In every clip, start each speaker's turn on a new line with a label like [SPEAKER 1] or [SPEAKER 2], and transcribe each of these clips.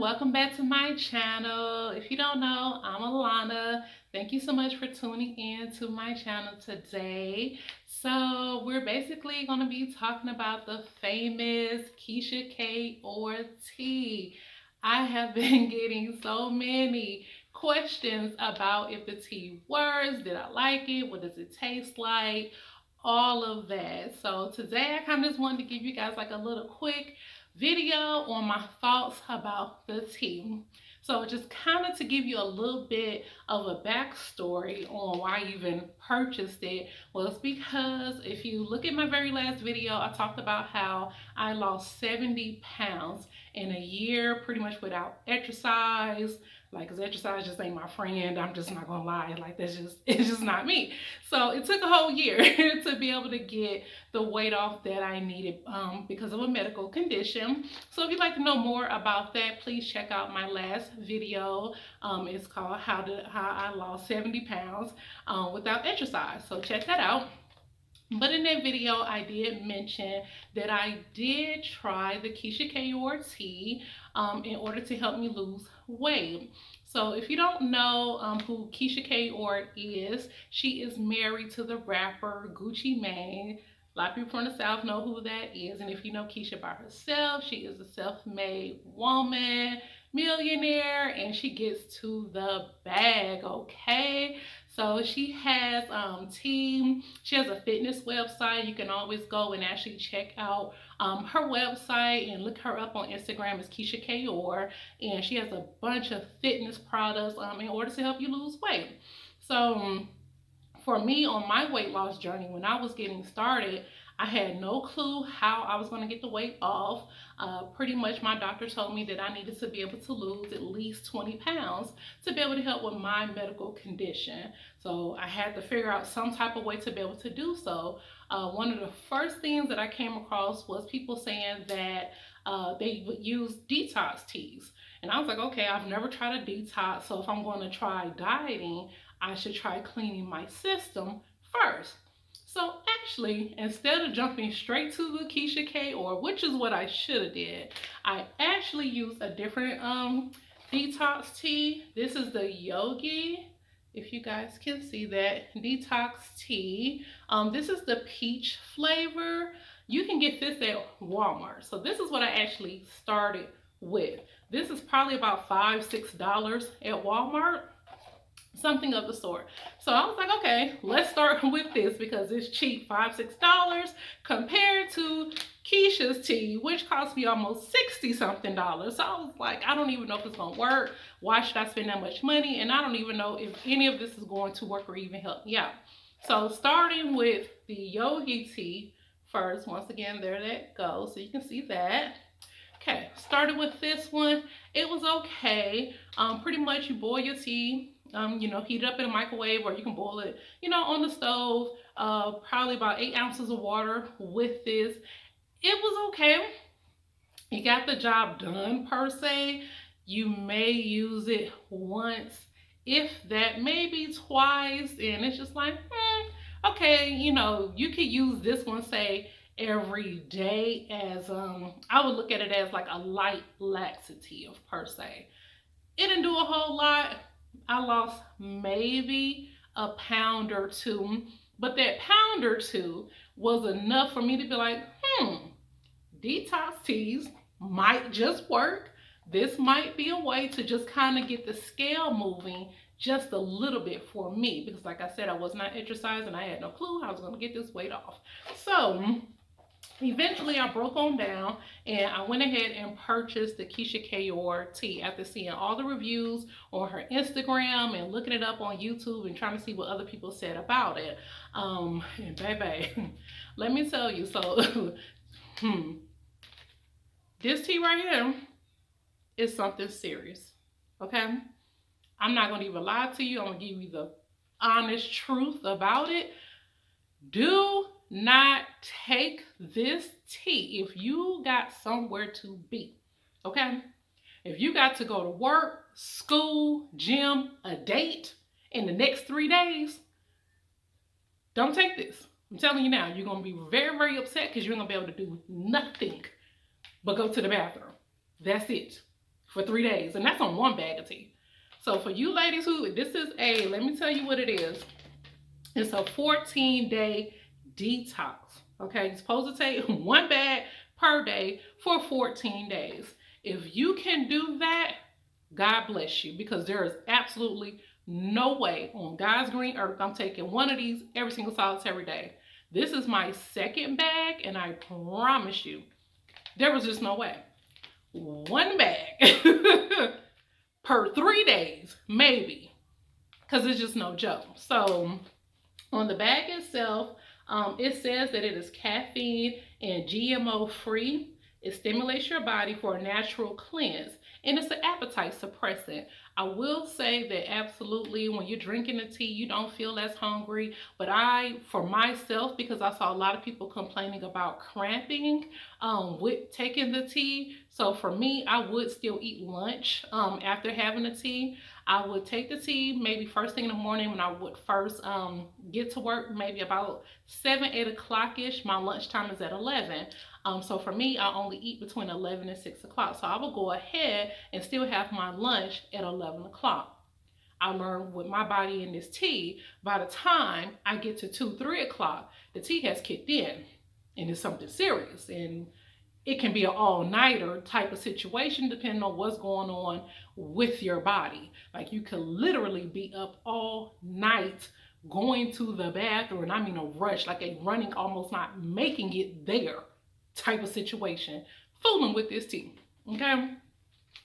[SPEAKER 1] welcome back to my channel. If you don't know, I'm Alana. Thank you so much for tuning in to my channel today. So we're basically going to be talking about the famous Keyshia K or tea. I have been getting so many questions about if the tea works, did I like it, what does it taste like, all of that. So today I kind of just wanted to give you guys like a little quick video on my thoughts about the tea. So just kind of to give you a little bit of a backstory on why I even purchased it was because if you look at my very last video, I talked about how I lost 70 pounds in a year pretty much without exercise. Like, cause exercise just ain't my friend. I'm just not gonna lie. Like, it's just not me. So it took a whole year to be able to get the weight off that I needed because of a medical condition. So if you'd like to know more about that, please check out my last video. It's called How I Lost 70 Pounds Without Exercise. So check that out. But in that video, I did mention that I did try the Keyshia K or tea in order to help me lose weight. So if you don't know who Keyshia K or is, she is married to the rapper Gucci Mane. A lot of people from the South know who that is. And if you know Keyshia by herself, she is a self-made woman, millionaire, and she gets to the bag, okay? So she has tea. She has a fitness website. You can always go and actually check out her website and look her up on Instagram as Keyshia K or, and she has a bunch of fitness products in order to help you lose weight. So for me on my weight loss journey, when I was getting started, I had no clue how I was going to get the weight off. Pretty much my doctor told me that I needed to be able to lose at least 20 pounds to be able to help with my medical condition. So I had to figure out some type of way to be able to do so. One of the first things that I came across was people saying that they would use detox teas. And I was like, okay, I've never tried a detox, so if I'm going to try dieting, I should try cleaning my system first. So actually, instead of jumping straight to the Keyshia K or, which is what I should have did, I actually used a different detox tea. This is the Yogi, if you guys can see that, detox tea. This is the peach flavor. You can get this at Walmart. So this is what I actually started with. This is probably about $5, $6 at Walmart, something of the sort. So I was like, okay, let's start with this because it's cheap, $5, $6 compared to Keyshia's tea, which cost me almost 60 something dollars. So I was like, I don't even know if it's gonna work. Why should I spend that much money? And I don't even know if any of this is going to work or even help me out. So starting with the Yogi tea first, once again, there that goes. So you can see that. Okay, started with this one. It was okay. Pretty much you boil your tea, heat it up in a microwave, or you can boil it, on the stove. Probably about 8 ounces of water with this. It was okay. It got the job done per se. You may use it once, if that, maybe twice, and it's just like, okay, you could use this one, say, every day as I would look at it as like a light laxative per se. It didn't do a whole lot. I lost maybe a pound or two, but that pound or two was enough for me to be like, detox teas might just work. This might be a way to just kind of get the scale moving just a little bit for me, because like I said, I was not exercising. I had no clue how I was going to get this weight off. So eventually I broke on down and I went ahead and purchased the Keyshia K or tea after seeing all the reviews on her Instagram and looking it up on YouTube and trying to see what other people said about it. And baby, let me tell you, so this tea right here is something serious, okay? I'm not going to even lie to you. I'm going to give you the honest truth about it. Do not take this tea if you got somewhere to be, okay? If you got to go to work, school, gym, a date in the next 3 days, don't take this. I'm telling you now, you're going to be very, very upset because you're going to be able to do nothing but go to the bathroom. That's it. for 3 days. And that's on one bag of tea. So for you ladies who, this is let me tell you what it is. It's a 14-day detox. Okay, you're supposed to take one bag per day for 14 days. If you can do that, God bless you, because there is absolutely no way on God's green earth I'm taking one of these every single solitary day. This is my second bag, and I promise you, there was just no way. One bag per 3 days, maybe, because it's just no joke. So on the bag itself, it says that it is caffeine and GMO free. It stimulates your body for a natural cleanse, and it's an appetite suppressant. I will say that absolutely when you're drinking the tea, you don't feel as hungry. But for myself, because I saw a lot of people complaining about cramping with taking the tea. So for me, I would still eat lunch after having the tea. I would take the tea maybe first thing in the morning when I would first get to work, maybe about 7, 8 o'clock-ish. My lunchtime is at 11. So for me, I only eat between 11 and 6 o'clock. So I will go ahead and still have my lunch at 11 o'clock. I learned with my body in this tea, by the time I get to 2, 3 o'clock, the tea has kicked in and it's something serious. And it can be an all-nighter type of situation depending on what's going on with your body. Like you could literally be up all night going to the bathroom, and I mean a rush, like a running, almost not making it there type of situation, fooling with this tea. Okay,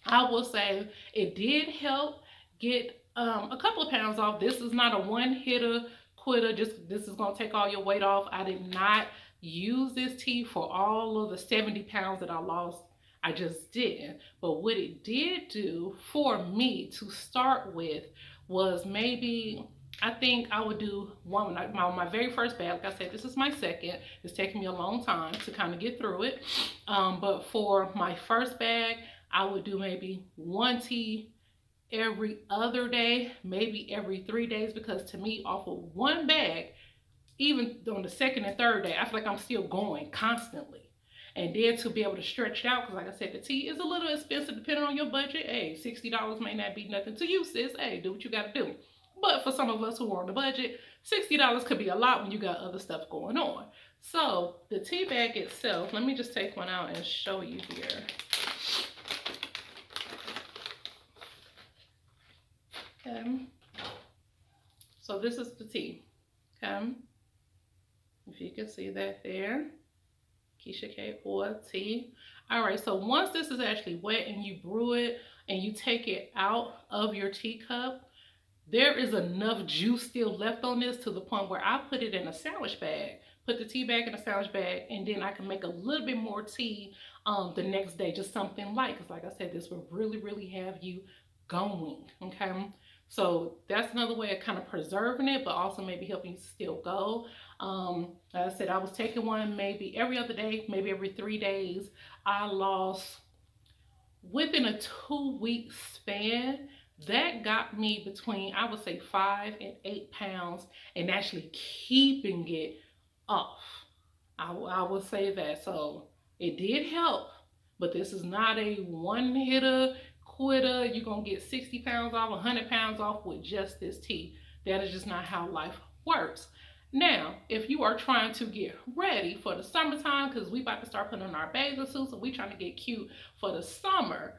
[SPEAKER 1] I will say it did help get a couple of pounds off. This is not a one-hitter quitter, just this is going to take all your weight off. I did not use this tea for all of the 70 pounds that I lost. I just didn't. But what it did do for me to start with was maybe, I think I would do one, my very first bag. Like I said, this is my second. It's taken me a long time to kind of get through it. But for my first bag, I would do maybe one tea every other day, maybe every 3 days, because to me, off of one bag, even on the second and third day, I feel like I'm still going constantly. And then to be able to stretch it out, because like I said, the tea is a little expensive depending on your budget. Hey, $60 may not be nothing to you, sis. Hey, do what you got to do. But for some of us who are on the budget, $60 could be a lot when you got other stuff going on. So the tea bag itself, let me just take one out and show you here. Okay. So this is the tea. Okay. If you can see that there. Keyshia K oil tea. All right, so once this is actually wet and you brew it and you take it out of your teacup, there is enough juice still left on this to the point where I put it in a sandwich bag, put the tea bag in a sandwich bag, and then I can make a little bit more tea the next day, just something light, because like I said, this will really, really have you going, okay? So that's another way of kind of preserving it, but also maybe helping you still go. Like I said, I was taking one maybe every other day, maybe every 3 days. I lost, within a 2-week span, that got me between, I would say, 5 and 8 pounds, and actually keeping it off. I would say that. So it did help, but this is not a one-hitter quitter. You're going to get 60 pounds off, 100 pounds off with just this tea. That is just not how life works. Now, if you are trying to get ready for the summertime, because we about to start putting on our bathing suits and we trying to get cute for the summer,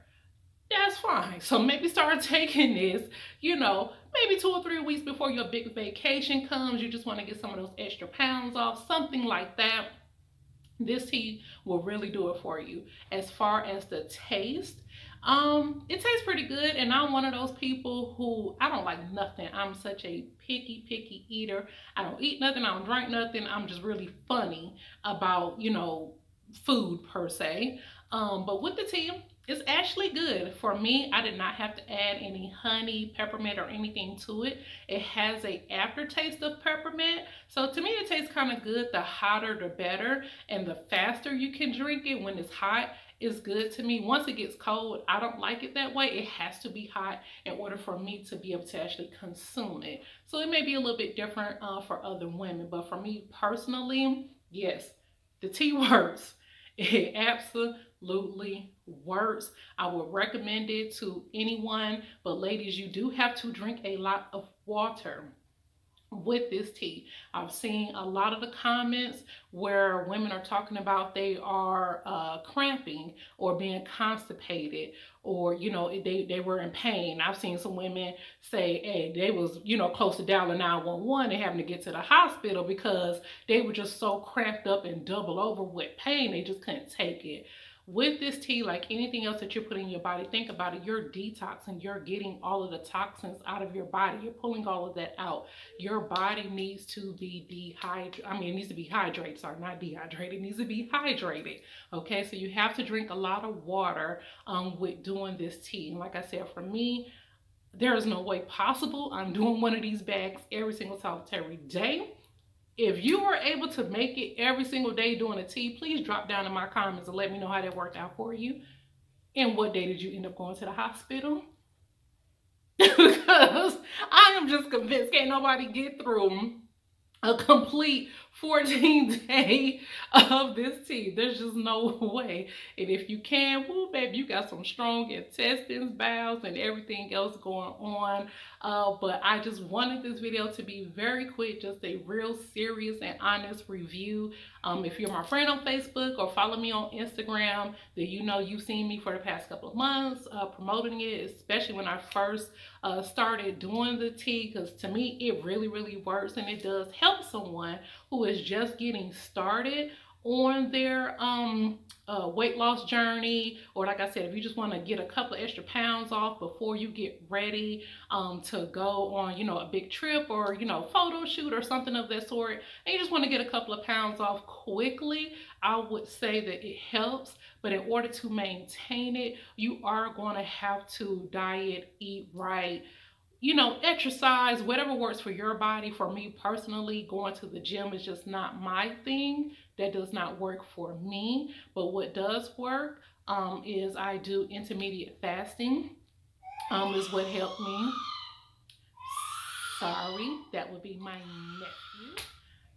[SPEAKER 1] that's fine. So maybe start taking this, maybe 2 or 3 weeks before your big vacation comes. You just want to get some of those extra pounds off, something like that. This tea will really do it for you. As far as the taste, it tastes pretty good, and I'm one of those people who, I don't like nothing. I'm such a picky eater. I don't eat nothing, I don't drink nothing. I'm just really funny about, food per se. But with the tea, it's actually good. For me, I did not have to add any honey, peppermint, or anything to it. It has a aftertaste of peppermint. So to me, it tastes kind of good. The hotter, the better. And the faster you can drink it when it's hot is good to me. Once it gets cold, I don't like it that way. It has to be hot in order for me to be able to actually consume it. So it may be a little bit different for other women. But for me personally, yes, the tea works. It absolutely works. I would recommend it to anyone, but ladies, you do have to drink a lot of water with this tea. I've seen a lot of the comments where women are talking about they are cramping or being constipated, or they were in pain. I've seen some women say, hey, they was close to dialing 911 and having to get to the hospital because they were just so cramped up and double over with pain they just couldn't take it. With this tea, like anything else that you're putting in your body, think about it. You're detoxing, you're getting all of the toxins out of your body, you're pulling all of that out. Your body needs to be dehydrated. I mean, it needs to be hydrated. Sorry, not dehydrated. It needs to be hydrated. Okay, so you have to drink a lot of water with doing this tea. And like I said, for me, there is no way possible I'm doing one of these bags every single solitary day. If you were able to make it every single day doing a tea, please drop down in my comments and let me know how that worked out for you. And what day did you end up going to the hospital? Because I am just convinced can't nobody get through a complete 14-day of this tea. There's just no way. And if you can, woo, baby, you got some strong intestines, bowels, and everything else going on. But I just wanted this video to be very quick, just a real serious and honest review. If you're my friend on Facebook or follow me on Instagram, then you've seen me for the past couple of months promoting it, especially when I first started doing the tea, because to me it really, really works, and it does help someone who is just getting started on their weight loss journey, or like I said, if you just want to get a couple of extra pounds off before you get ready to go on a big trip or photo shoot or something of that sort, and you just want to get a couple of pounds off quickly, I would say that it helps. But in order to maintain it, you are going to have to diet, eat right, exercise, whatever works for your body. For me personally, going to the gym is just not my thing. That does not work for me. But what does work is I do intermediate fasting, is what helped me. Sorry, that would be my nephew.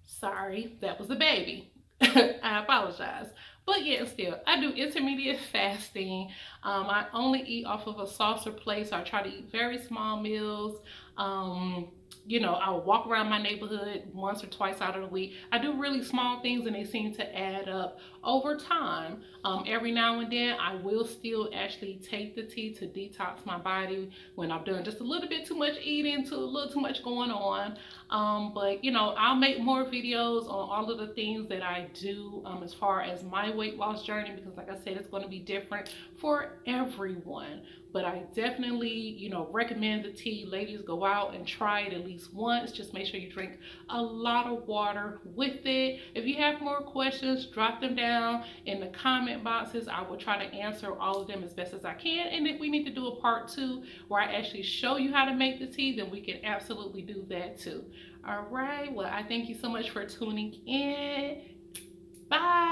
[SPEAKER 1] Sorry, that was a baby. I apologize. But yeah, still, I do intermediate fasting. I only eat off of a saucer plate, so I try to eat very small meals. I'll walk around my neighborhood once or twice out of the week. I do really small things, and they seem to add up over time. Every now and then, I will still actually take the tea to detox my body when I've done just a little bit too much eating, a little too much going on. But I'll make more videos on all of the things that I do as far as my weight loss journey, because like I said, it's going to be different for everyone. But I definitely, recommend the tea. Ladies, go out and try it at least once. Just make sure you drink a lot of water with it. If you have more questions, drop them down in the comment boxes. I will try to answer all of them as best as I can. And if we need to do a part 2 where I actually show you how to make the tea, then we can absolutely do that too. All right. Well, I thank you so much for tuning in. Bye.